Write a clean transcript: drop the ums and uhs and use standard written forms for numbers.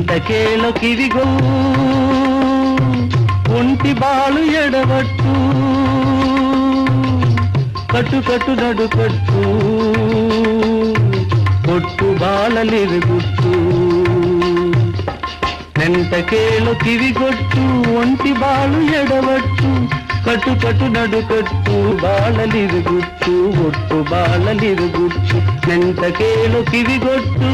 ನೆಂತ ಕೇಳೋ ಕಿವಿಗೋ ಒಂಟಿ ಬಾಳು ಎಡವಟ್ಟು ಕಟ್ಟು ಕಟ್ಟು ನಡು ಕಟ್ಟು ಕೊಟ್ಟು ಬಾಳಲಿರುಗುಟ್ಟು ನೆಂತ ಕೇಳೋ ಕಿವಿಗೊಟ್ಟು ಒಂಟಿ ಬಾಳು ಎಡವಟ್ಟು ಕಟ್ಟು ಕಟ್ಟು ನಡು ಕಟ್ಟು ಬಾಳಲಿರುಗುಟ್ಟು ಒಟ್ಟು ಬಾಳಲಿರುಗುಟ್ಟು ನೆಂತ ಕೇಳೋ ಕಿವಿಗೊಟ್ಟು